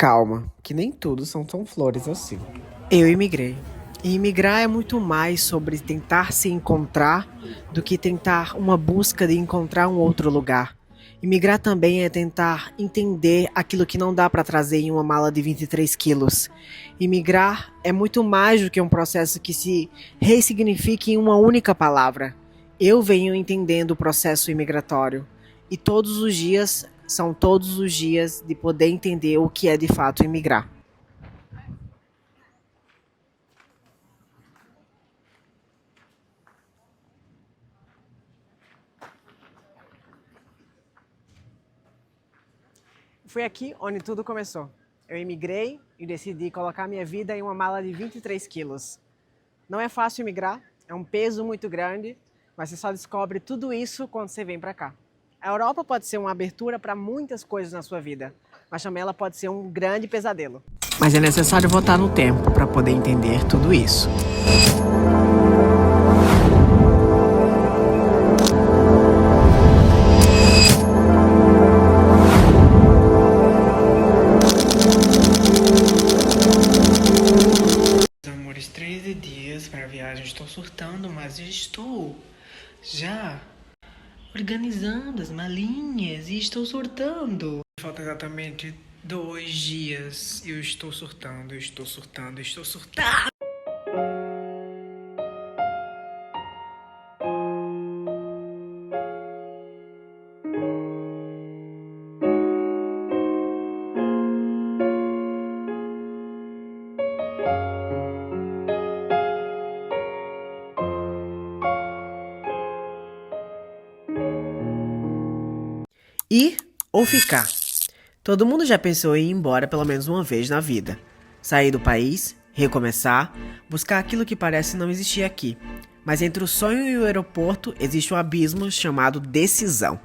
calma, que nem tudo são tão flores assim. Eu imigrei. E imigrar é muito mais sobre tentar se encontrar do que tentar uma busca de encontrar um outro lugar. Imigrar também é tentar entender aquilo que não dá para trazer em uma mala de 23 quilos. Imigrar é muito mais do que um processo que se ressignifique em uma única palavra. Eu venho entendendo o processo imigratório e todos os dias são todos os dias de poder entender o que é de fato imigrar. Foi aqui onde tudo começou. Eu imigrei e decidi colocar minha vida em uma mala de 23 quilos. Não é fácil imigrar, é um peso muito grande, mas você só descobre tudo isso quando você vem para cá. A Europa pode ser uma abertura para muitas coisas na sua vida, mas também ela pode ser um grande pesadelo. Mas é necessário voltar no tempo para poder entender tudo isso. Amores, 13 dias para a viagem. Estou surtando, mas estou já organizando as malinhas e estou surtando. Falta exatamente 2 dias e eu estou surtando, estou surtando, estou surtando. Ir ou ficar? Todo mundo já pensou em ir embora pelo menos uma vez na vida. Sair do país, recomeçar, buscar aquilo que parece não existir aqui. Mas entre o sonho e o aeroporto existe um abismo chamado decisão.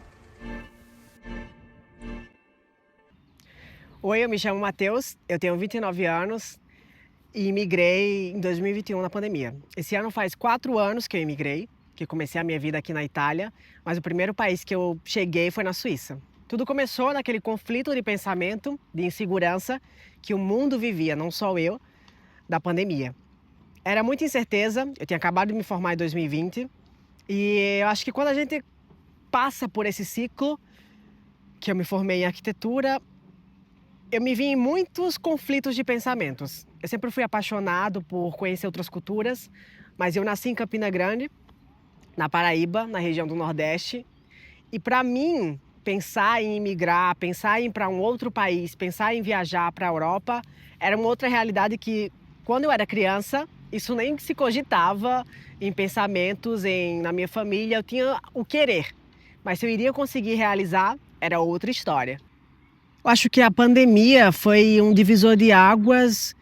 Oi, eu me chamo Matheus, eu tenho 29 anos e imigrei em 2021 na pandemia. Esse ano faz 4 anos que eu imigrei, que comecei a minha vida aqui na Itália, mas o primeiro país que eu cheguei foi na Suíça. Tudo começou naquele conflito de pensamento, de insegurança que o mundo vivia, não só eu, da pandemia. Era muita incerteza, eu tinha acabado de me formar em 2020 e eu acho que quando a gente passa por esse ciclo, que eu me formei em arquitetura, eu me vi em muitos conflitos de pensamentos. Eu sempre fui apaixonado por conhecer outras culturas, mas eu nasci em Campina Grande, na Paraíba, na região do Nordeste. E para mim, pensar em imigrar, pensar em ir para um outro país, pensar em viajar para a Europa, era uma outra realidade que, quando eu era criança, isso nem se cogitava em pensamentos, na minha família. Eu tinha o querer, mas se eu iria conseguir realizar, era outra história. Eu acho que a pandemia foi um divisor de águas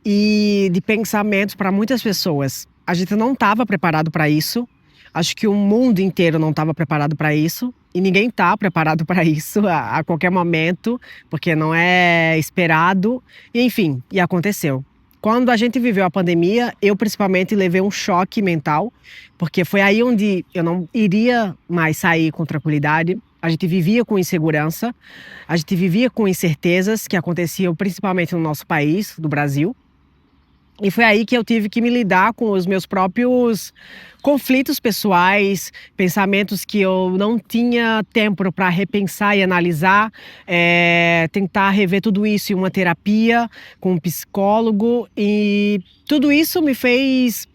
e de pensamentos para muitas pessoas. A gente não estava preparado para isso. Acho que o mundo inteiro não estava preparado para isso e ninguém está preparado para isso a qualquer momento, porque não é esperado. E, enfim, e aconteceu. Quando a gente viveu a pandemia, eu principalmente levei um choque mental, porque foi aí onde eu não iria mais sair com tranquilidade. A gente vivia com insegurança, a gente vivia com incertezas que aconteciam principalmente no nosso país, do Brasil. E foi aí que eu tive que me lidar com os meus próprios conflitos pessoais, pensamentos que eu não tinha tempo para repensar e analisar, tentar rever tudo isso em uma terapia com um psicólogo. E tudo isso me fez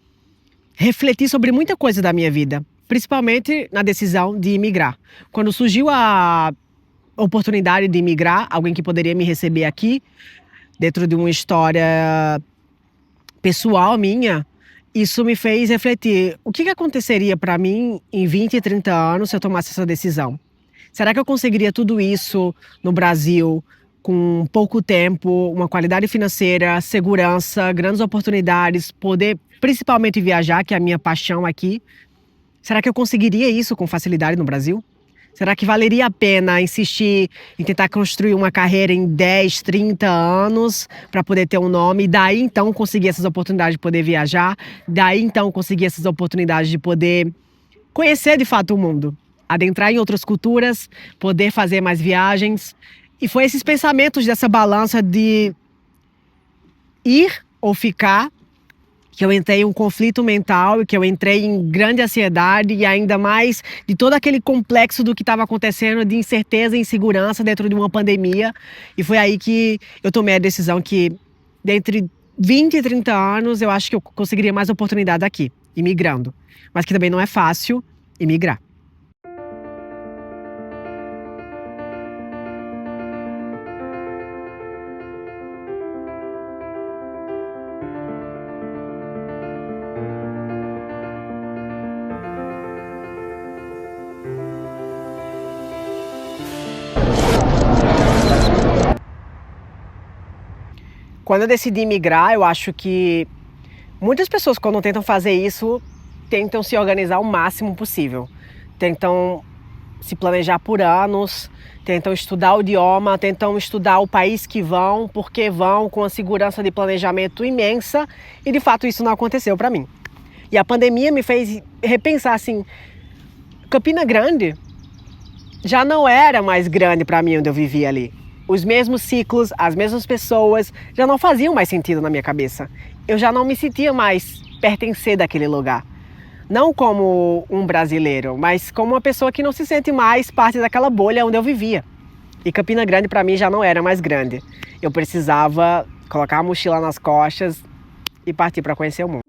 refletir sobre muita coisa da minha vida, principalmente na decisão de imigrar. Quando surgiu a oportunidade de imigrar, alguém que poderia me receber aqui, dentro de uma história pessoal minha, isso me fez refletir o que aconteceria para mim em 20, 30 anos se eu tomasse essa decisão. Será que eu conseguiria tudo isso no Brasil com pouco tempo, uma qualidade financeira, segurança, grandes oportunidades, poder principalmente viajar, que é a minha paixão aqui? Será que eu conseguiria isso com facilidade no Brasil? Será que valeria a pena insistir em tentar construir uma carreira em 10, 30 anos para poder ter um nome e daí então conseguir essas oportunidades de poder viajar, daí então conseguir essas oportunidades de poder conhecer de fato o mundo, adentrar em outras culturas, poder fazer mais viagens E foi esses pensamentos dessa balança de ir ou ficar, que eu entrei em um conflito mental, que eu entrei em grande ansiedade e ainda mais de todo aquele complexo do que estava acontecendo, de incerteza e insegurança dentro de uma pandemia. E foi aí que eu tomei a decisão que, dentre 20 e 30 anos, eu acho que eu conseguiria mais oportunidade aqui, imigrando. Mas que também não é fácil imigrar. Quando eu decidi migrar, eu acho que muitas pessoas, quando tentam fazer isso, tentam se organizar o máximo possível. Tentam se planejar por anos, tentam estudar o idioma, tentam estudar o país que vão, porque vão, com uma segurança de planejamento imensa, e de fato isso não aconteceu para mim. E a pandemia me fez repensar assim, Campina Grande já não era mais grande para mim onde eu vivia ali. Os mesmos ciclos, as mesmas pessoas já não faziam mais sentido na minha cabeça. Eu já não me sentia mais pertencer daquele lugar. Não como um brasileiro, mas como uma pessoa que não se sente mais parte daquela bolha onde eu vivia. E Campina Grande para mim já não era mais grande. Eu precisava colocar a mochila nas costas e partir para conhecer o mundo.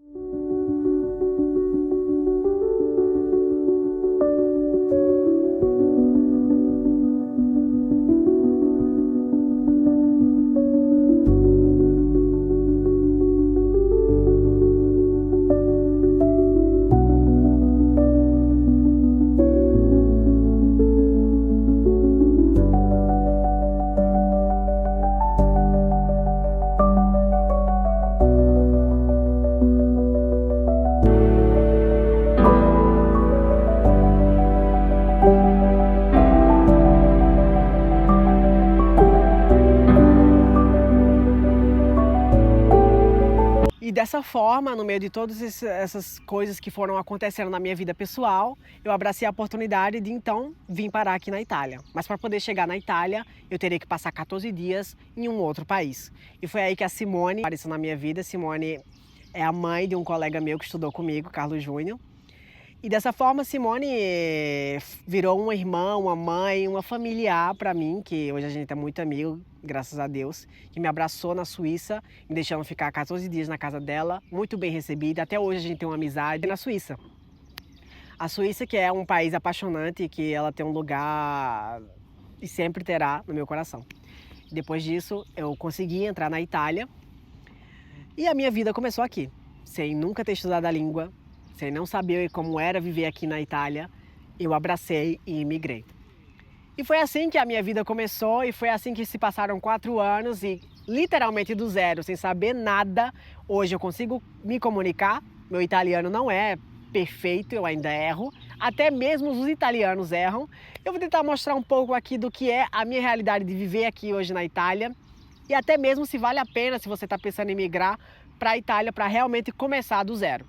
E dessa forma, no meio de todas essas coisas que foram acontecendo na minha vida pessoal, eu abracei a oportunidade de então vir parar aqui na Itália. Mas para poder chegar na Itália, eu teria que passar 14 dias em um outro país. E foi aí que a Simone apareceu na minha vida. Simone é a mãe de um colega meu que estudou comigo, Carlos Júnior. E dessa forma, Simone virou uma irmã, uma mãe, uma familiar para mim, que hoje a gente é muito amigo, graças a Deus, que me abraçou na Suíça, me deixando ficar 14 dias na casa dela, muito bem recebida. Até hoje a gente tem uma amizade na Suíça. A Suíça, que é um país apaixonante, que ela tem um lugar e sempre terá no meu coração. Depois disso, eu consegui entrar na Itália e a minha vida começou aqui, sem nunca ter estudado a língua, sem não saber como era viver aqui na Itália, eu abracei e imigrei. E foi assim que a minha vida começou e foi assim que se passaram 4 anos e literalmente do zero, sem saber nada, hoje eu consigo me comunicar. Meu italiano não é perfeito, eu ainda erro, até mesmo os italianos erram. Eu vou tentar mostrar um pouco aqui do que é a minha realidade de viver aqui hoje na Itália e até mesmo se vale a pena, se você está pensando em migrar para a Itália, para realmente começar do zero.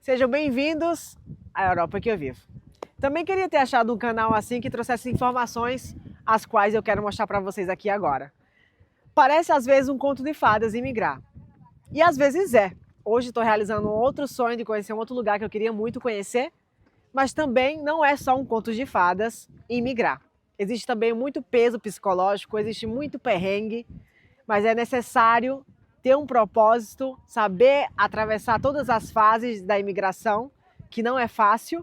Sejam bem-vindos à Europa que eu vivo. Também queria ter achado um canal assim que trouxesse informações as quais eu quero mostrar para vocês aqui agora. Parece às vezes um conto de fadas imigrar. E às vezes é. Hoje estou realizando um outro sonho de conhecer um outro lugar que eu queria muito conhecer, mas também não é só um conto de fadas imigrar. Existe também muito peso psicológico, existe muito perrengue, mas é necessário ter um propósito, saber atravessar todas as fases da imigração, que não é fácil,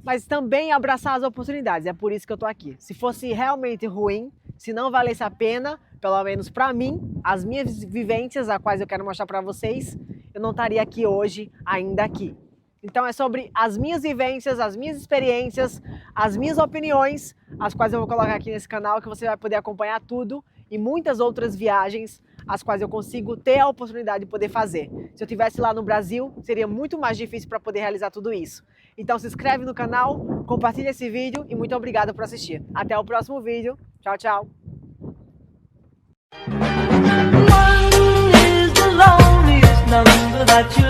mas também abraçar as oportunidades. É por isso que eu estou aqui. Se fosse realmente ruim, se não valesse a pena, pelo menos para mim, as minhas vivências, as quais eu quero mostrar para vocês, eu não estaria aqui hoje, ainda aqui. Então é sobre as minhas vivências, as minhas experiências, as minhas opiniões, as quais eu vou colocar aqui nesse canal, que você vai poder acompanhar tudo e muitas outras viagens, as quais eu consigo ter a oportunidade de poder fazer. Se eu estivesse lá no Brasil, seria muito mais difícil para poder realizar tudo isso. Então se inscreve no canal, compartilha esse vídeo e muito obrigada por assistir. Até o próximo vídeo. Tchau, tchau. One is the loneliest number that you